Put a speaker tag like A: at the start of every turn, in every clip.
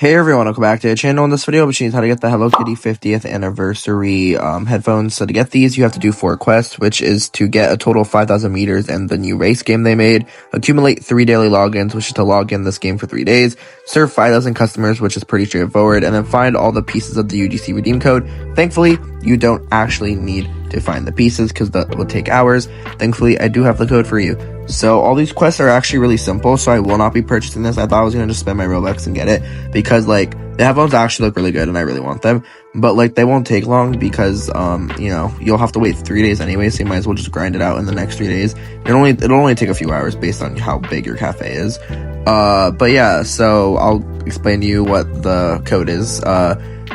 A: Hey everyone, welcome back to the channel. In this video, I'll show you how to get the Hello Kitty 50th anniversary headphones. So to get these, you have to do 4 quests, which is to get a total of 5,000 meters in the new race game they made, accumulate 3 daily logins, which is to log in this game for 3 days, serve 5,000 customers, which is pretty straightforward, and then find all the pieces of the UGC redeem code. Thankfully, you don't actually need to find the pieces because that would take hours. Thankfully, I do have the code for you. So all these quests are actually really simple, so I will not be purchasing this. I thought I was going to just spend my Robux and get it because, like, the headphones actually look really good and I really want them. But, like, they won't take long because, you know, you'll have to wait 3 days anyway, so you might as well just grind it out in the next 3 days. It'll only take a few hours based on how big your cafe is. But yeah, so I'll explain to you what the code is.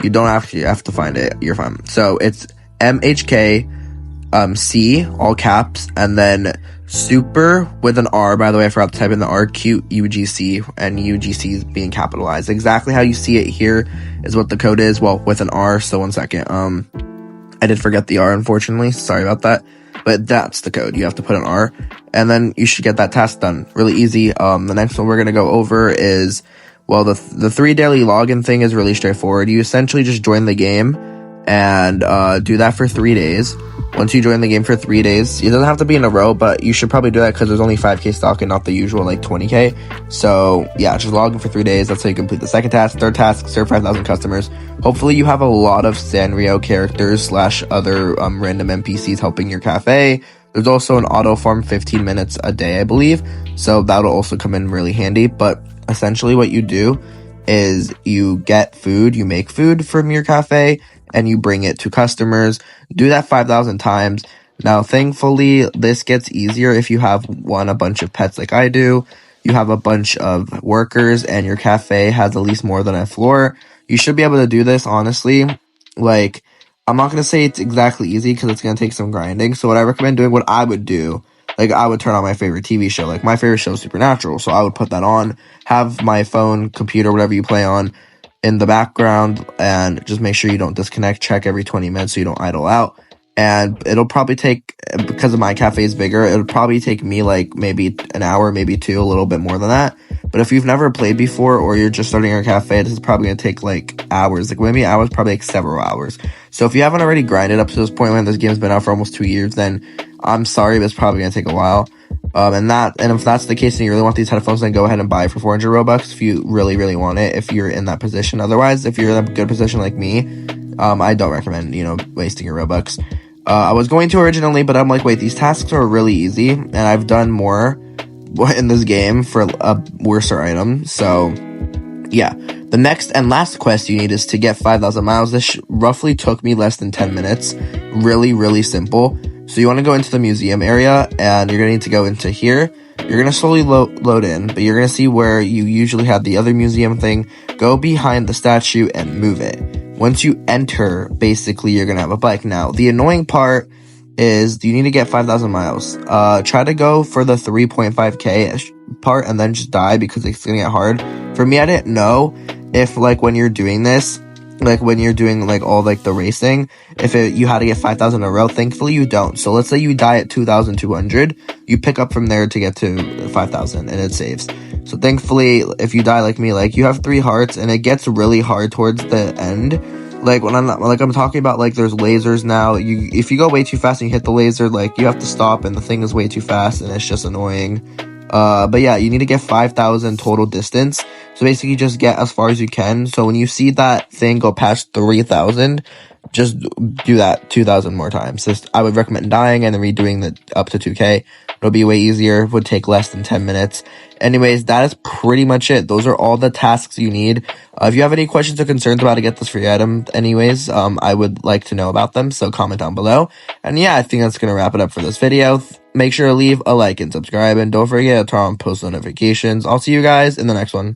A: You don't actually have to find it. You're fine. So it's MHK, C, all caps, and then super with an R. By the way, I forgot to type in the R, cute UGC, and UGC is being capitalized. Exactly how you see it here is what the code is. Well, with an R. So 1 second. I did forget the R, unfortunately. Sorry about that. But that's the code. You have to put an R, and then you should get that task done. Really easy. The next one we're gonna go over is, well, the 3 daily login thing is really straightforward. You essentially just join the game and do that for 3 days. Once you join the game for 3 days, it doesn't have to be in a row, but you should probably do that because there's only 5k stock and not the usual like 20k. So yeah, just log in for 3 days. That's how you complete the second task. Third task, serve 5,000 customers. Hopefully you have a lot of Sanrio characters / other random NPCs helping your cafe. There's also an auto farm 15 minutes a day, I believe. So that'll also come in really handy. But essentially what you do is you get food, you make food from your cafe, and you bring it to customers. Do that 5,000 times. Now, thankfully, this gets easier if you have a bunch of pets like I do. You have a bunch of workers, and your cafe has at least more than a floor. You should be able to do this, honestly. Like, I'm not going to say it's exactly easy because it's going to take some grinding. So what I recommend doing, what I would do, like, I would turn on my favorite TV show. Like, my favorite show is Supernatural, so I would put that on, have my phone, computer, whatever you play on, in the background, and just make sure you don't disconnect. Check every 20 minutes so you don't idle out. And it'll probably take, because of my cafe is bigger, it'll probably take me like maybe an hour, maybe 2, a little bit more than that. But if you've never played before or you're just starting your cafe, this is probably going to take like hours, like maybe hours, probably like several hours. So if you haven't already grinded up to this point when this game's been out for almost 2 years, then I'm sorry, but it's probably going to take a while. And if that's the case and you really want these headphones, then go ahead and buy it for 400 Robux if you really, really want it, if you're in that position. Otherwise, if you're in a good position like me, I don't recommend, wasting your Robux. I was going to originally, but I'm like, wait, these tasks are really easy, and I've done more in this game for a worser item. So, yeah. The next and last quest you need is to get 5,000 miles. This roughly took me less than 10 minutes. Really, really simple. So you want to go into the museum area, and you're going to need to go into here. You're going to slowly load in, but you're going to see where you usually have the other museum thing. Go behind the statue and move it. Once you enter, basically, you're going to have a bike. Now, the annoying part is you need to get 5,000 miles. Try to go for the 3.5k part and then just die because it's going to get hard. For me, I didn't know if, like, when you're doing this, like when you're doing like all like the racing, if you had to get 5,000 in a row. Thankfully you don't. So let's say you die at 2,200, you pick up from there to get to 5,000 and it saves. So thankfully, if you die like me, like you have 3 hearts and it gets really hard towards the end. Like when I'm talking about, like, there's lasers now. If you go way too fast and you hit the laser, like you have to stop and the thing is way too fast and it's just annoying. But yeah, you need to get 5,000 total distance. So basically just get as far as you can. So when you see that thing go past 3,000, just do that 2,000 more times. I would recommend dying and then redoing the up to 2k. It'll be way easier. Would take less than 10 minutes. Anyways, that is pretty much it. Those are all the tasks you need. If you have any questions or concerns about how to get this free item, anyways, I would like to know about them. So comment down below. And yeah, I think that's going to wrap it up for this video. Make sure to leave a like and subscribe. And don't forget to turn on post notifications. I'll see you guys in the next one.